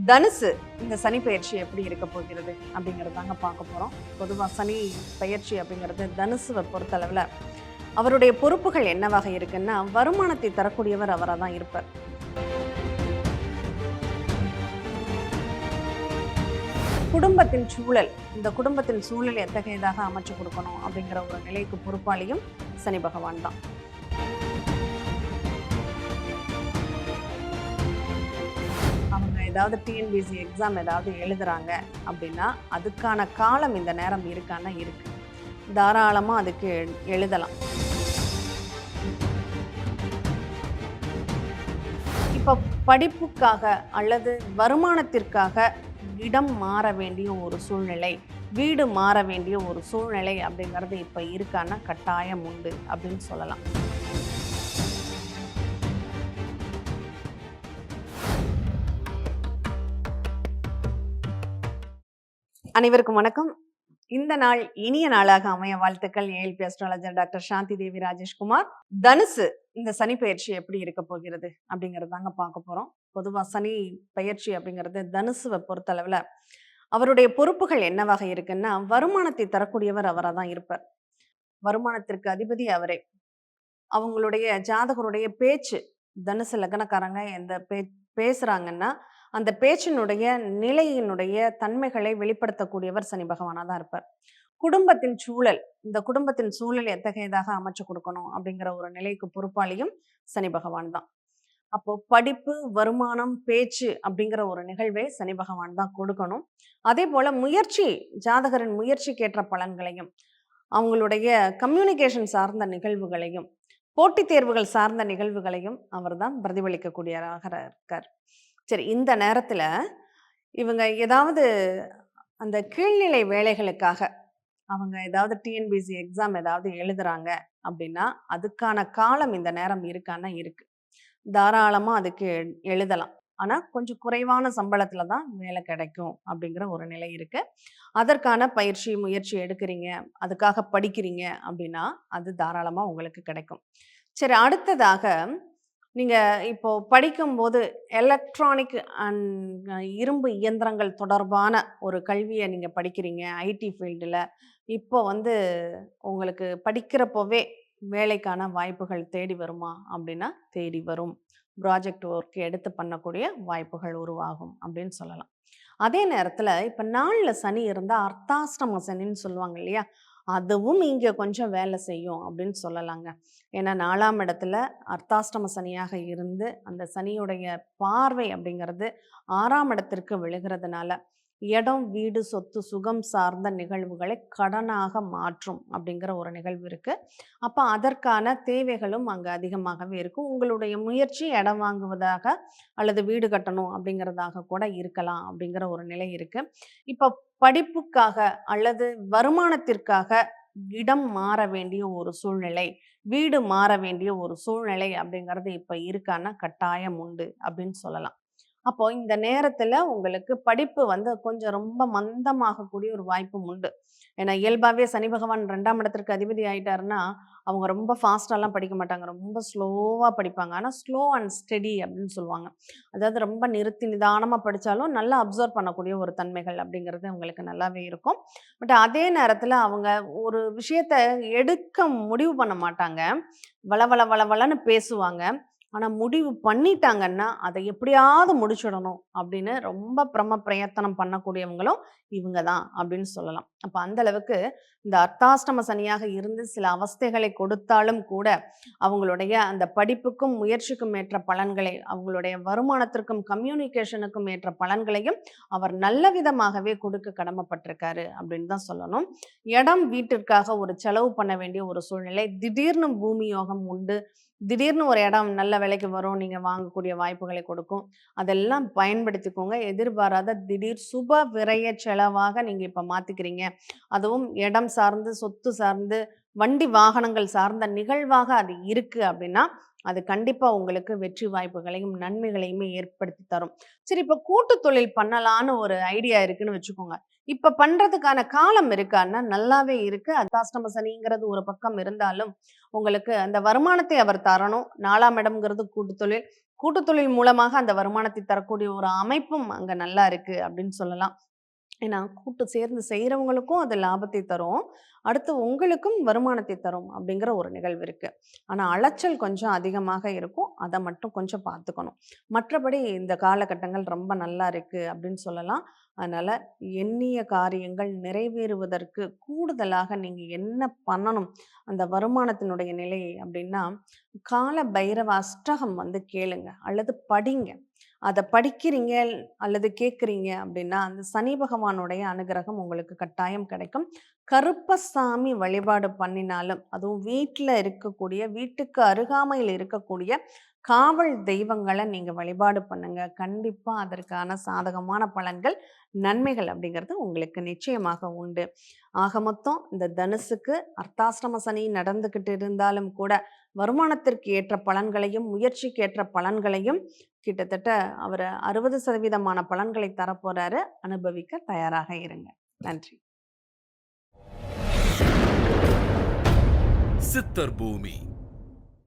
தனுசு இந்த சனி பெயர்ச்சி எப்படி இருக்க போகிறது அப்படிங்கிறது தாங்க பார்க்க போகிறோம். பொதுவாக சனி பெயர்ச்சி அப்படிங்கிறது தனுசுவை பொறுத்தளவில் அவருடைய பொறுப்புகள் என்னவாக இருக்குன்னா, வருமானத்தை தரக்கூடியவர் அவராக தான் இருப்பார். குடும்பத்தின் சூழல், இந்த குடும்பத்தின் சூழல் எத்தகையதாக அமைச்சு கொடுக்கணும் அப்படிங்கிற ஒரு நிலைக்கு பொறுப்பாளியும் சனி பகவான் தான். அவங்க ஏதாவது டிஎன்பிஎஸ்சி எக்ஸாம் ஏதாவது எழுதுறாங்க அப்படின்னா அதுக்கான காலம் இந்த நேரம் இருக்கான்னா இருக்கு, தாராளமாக அதுக்கு எழுதலாம். இப்போ படிப்புக்காக அல்லது வருமானத்திற்காக இடம் மாற வேண்டிய ஒரு சூழ்நிலை, வீடு மாற வேண்டிய ஒரு சூழ்நிலை அப்படிங்கிறது இப்போ இருக்கான்னா கட்டாயம் உண்டு அப்படின்னு சொல்லலாம். அனைவருக்கும் வணக்கம். இந்த நாள் இனிய நாளாக அமைய வாழ்த்துக்கள். ஏஎல்பி அஸ்ட்ராலஜர் டாக்டர் சாந்தி தேவி ராஜேஷ்குமார். தனுசு இந்த சனி பெயர்ச்சி எப்படி இருக்க போகிறது அப்படிங்கிறது தாங்க பார்க்க போறோம். பொதுவாக சனி பெயர்ச்சி அப்படிங்கிறது தனுசுவை பொறுத்தளவில் அவருடைய பொறுப்புகள் என்னவாக இருக்குன்னா, வருமானத்தை தரக்கூடியவர் அவராக தான் இருப்பார். வருமானத்திற்கு அதிபதி அவரே. அவங்களுடைய ஜாதகருடைய பேச்சு, தனுசு லக்னக்காரங்க எந்த பேசுறாங்கன்னா அந்த பேச்சினுடைய நிலையினுடைய தன்மைகளை வெளிப்படுத்தக்கூடியவர் சனி பகவானாக தான் இருப்பார். குடும்பத்தின் சூழல், இந்த குடும்பத்தின் சூழல் எத்தகையதாக அமைச்சு கொடுக்கணும் அப்படிங்கிற ஒரு நிலைக்கு பொறுப்பாளியும் சனி பகவான் தான். அப்போ படிப்பு, வருமானம், பேச்சு அப்படிங்கிற ஒரு நிகழ்வை சனி பகவான் தான் கொடுக்கணும். அதே போல முயற்சி, ஜாதகரின் முயற்சிக்கேற்ற பலன்களையும், அவங்களுடைய கம்யூனிகேஷன் சார்ந்த நிகழ்வுகளையும், போட்டித் தேர்வுகள் சார்ந்த நிகழ்வுகளையும் அவர் தான் பிரதிபலிக்கக்கூடியவராக இருக்கார். சரி, இந்த நேரத்தில் இவங்க ஏதாவது அந்த கீழ்நிலை வேலைகளுக்காக அவங்க ஏதாவது டிஎன்பிஎஸ்சி எக்ஸாம் ஏதாவது எழுதுறாங்க அப்படின்னா அதுக்கான காலம் இந்த நேரம் இருக்கான்னா இருக்கு, தாராளமாக அதுக்கு எழுதலாம். ஆனால் கொஞ்சம் குறைவான சம்பளத்தில் தான் வேலை கிடைக்கும் அப்படிங்கிற ஒரு நிலை இருக்கு. அதற்கான பயிற்சி முயற்சி எடுக்கிறீங்க, அதுக்காக படிக்கிறீங்க அப்படின்னா அது தாராளமாக உங்களுக்கு கிடைக்கும். சரி, அடுத்ததாக நீங்கள் இப்போ படிக்கும்போது எலக்ட்ரானிக் அண்ட் இரும்பு இயந்திரங்கள் தொடர்பான ஒரு கல்வியை நீங்கள் படிக்கிறீங்க ஐடி ஃபீல்டில். இப்போ உங்களுக்கு படிக்கிறப்போவே வேலைக்கான வாய்ப்புகள் தேடி வருமா அப்படின்னா தேடி வரும். ப்ராஜெக்ட் ஒர்க் எடுத்து பண்ணக்கூடிய வாய்ப்புகள் உருவாகும் அப்படின்னு சொல்லலாம். அதே நேரத்தில் இப்போ நாளில் சனி இருந்தால் அர்த்தாஷ்டம சனின்னு சொல்லுவாங்க இல்லையா, அதுவும் இங்கே கொஞ்சம் வேலை செய்யும் அப்படின்னு சொல்லலாங்க. ஏன்னா 4ஆம் இடத்துல அர்த்தாஷ்டம சனியாக இருந்து அந்த சனியுடைய பார்வை அப்படிங்கிறது 6ஆம் இடத்திற்கு விழுகிறதுனால இடம், வீடு, சொத்து, சுகம் சார்ந்த நிகழ்வுகளை கடனாக மாற்றும் அப்படிங்கிற ஒரு நிகழ்வு இருக்குது. அப்போ அதற்கான தேவைகளும் அங்கே அதிகமாகவே இருக்கும். உங்களுடைய முயற்சி இடம் வாங்குவதாக அல்லது வீடு கட்டணும் அப்படிங்கிறதாக கூட இருக்கலாம் அப்படிங்கிற ஒரு நிலை இருக்குது. இப்போ படிப்புக்காக அல்லது வருமானத்திற்காக இடம் மாற வேண்டிய ஒரு சூழ்நிலை, வீடு மாற வேண்டிய ஒரு சூழ்நிலை அப்படிங்கிறது இப்போ இருக்கான்னா கட்டாயம் உண்டு அப்படின்னு சொல்லலாம். அப்போ இந்த நேரத்துல உங்களுக்கு படிப்பு கொஞ்சம் ரொம்ப மந்தமாகக்கூடிய ஒரு வாய்ப்பும் உண்டு. ஏன்னா இயல்பாவே சனி பகவான் 2ஆம் இடத்திற்கு அதிபதி ஆயிட்டாருன்னா அவங்க ரொம்ப ஃபாஸ்டாலாம் படிக்க மாட்டாங்க, ரொம்ப ஸ்லோவா படிப்பாங்க. ஆனா ஸ்லோ அண்ட் ஸ்டெடி அப்படின்னு சொல்லுவாங்க. அதாவது ரொம்ப நிறுத்தி நிதானமா படிச்சாலும் நல்லா அப்சர்வ் பண்ணக்கூடிய ஒரு தன்மைகள் அப்படிங்கிறது அவங்களுக்கு நல்லாவே இருக்கும். பட் அதே நேரத்துல அவங்க ஒரு விஷயத்த எடுக்க முடிவு பண்ண மாட்டாங்க, வளவள வளவளன்னு பேசுவாங்க. ஆனால் முடிவு பண்ணிட்டாங்கன்னா அதை எப்படியாவது முடிச்சிடணும் அப்படின்னு ரொம்ப பிரயத்தனம் பண்ணக்கூடியவங்களும் இவங்க தான் அப்படின்னு சொல்லலாம். அப்போ அந்த அளவுக்கு இந்த அர்த்தாஷ்டம சனியாக இருந்து சில அவஸ்தைகளை கொடுத்தாலும் கூட அவங்களுடைய அந்த படிப்புக்கும் முயற்சிக்கும் ஏற்ற பலன்களை, அவங்களுடைய வருமானத்திற்கும் கம்யூனிகேஷனுக்கும் ஏற்ற பலன்களையும் அவர் நல்ல விதமாகவே கொடுக்க கடமைப்பட்டிருக்காரு அப்படின்னு தான் சொல்லணும். இடம், வீட்டிற்காக ஒரு செலவு பண்ண வேண்டிய ஒரு சூழ்நிலை, திடீர்னு பூமி யோகம் உண்டு, திடீர்னு ஒரு இடம் நல்ல விலைக்கு வரும், நீங்கள் வாங்கக்கூடிய வாய்ப்புகளை கொடுக்கும். அதெல்லாம் பயன்படுத்திக்கோங்க. எதிர்பாராத திடீர் சுப விரய செலவாக நீங்கள் இப்போ மாற்றிக்கிறீங்க. அதுவும் இடம் சார்ந்து, சொத்து சார்ந்து, வண்டி வாகனங்கள் சார்ந்த நிகழ்வாக அது இருக்குது அப்படின்னா அது கண்டிப்பாக உங்களுக்கு வெற்றி வாய்ப்புகளையும் நன்மைகளையுமே ஏற்படுத்தி தரும். சரி, இப்போ கூட்டு தொழில் பண்ணலான்னு ஒரு ஐடியா இருக்குன்னு வச்சுக்கோங்க. இப்போ பண்ணுறதுக்கான காலம் இருக்கான்னா நல்லாவே இருக்குது. அர்த்தாஷ்டம சனிங்கிறது ஒரு பக்கம் இருந்தாலும் உங்களுக்கு அந்த வருமானத்தை அவர் தரணும். 4ஆம் இடம்ங்கிறது கூட்டு தொழில், கூட்டுத் தொழில் மூலமாக அந்த வருமானத்தை தரக்கூடிய ஒரு அமைப்பும் அங்க நல்லா இருக்கு அப்படின்னு சொல்லலாம். ஏன்னா, கூட்டு சேர்ந்து செய்றவங்களுக்கும் அது லாபத்தை தரும். அடுத்து உங்களுக்கும் வருமானத்தை தரும் அப்படிங்கிற ஒரு நிகழ்வு இருக்கு. ஆனா, அலைச்சல் கொஞ்சம் அதிகமாக இருக்கும். அத மட்டும் கொஞ்சம் பார்த்துக்கணும். மற்றபடி இந்த காலகட்டங்கள் ரொம்ப நல்லா இருக்கு அப்படின்னு சொல்லலாம். அதனால எண்ணிய காரியங்கள் நிறைவேறுவதற்கு கூடுதலாக நீங்க என்ன பண்ணணும்? அந்த வருமானத்தினுடைய நிலை அப்படின்னா, கால பைரவ அஷ்டகம் வந்து கேளுங்க அல்லது படிங்க. அத படிக்கிறீங்க அல்லது கேட்குறீங்க அப்படின்னா, அந்த சனி பகவானுடைய அனுகிரகம் உங்களுக்கு கட்டாயம் கிடைக்கும். கருப்பசாமி வழிபாடு பண்ணினாலும், அதுவும் வீட்ல இருக்கக்கூடிய வீட்டுக்கு அருகாமையில் இருக்கக்கூடிய காவல் தெய்வங்கள நீங்க வழிபாடு பண்ணுங்க. கண்டிப்பா அதற்கான சாதகமான பலன்கள், நன்மைகள் அப்படிங்கிறது உங்களுக்கு நிச்சயமாக உண்டு. ஆக மொத்தம் இந்த தனுசுக்கு அர்த்தாசிரம சனி நடந்துகிட்டு இருந்தாலும் கூட, வருமானத்திற்கு ஏற்ற பலன்களையும், முயற்சிக்கு ஏற்ற பலன்களையும் கிட்டத்தட்ட அவரு 60% பலன்களை தரப்போறாரு. அனுபவிக்க தயாராக இருங்க. நன்றி. சித்தர் பூமி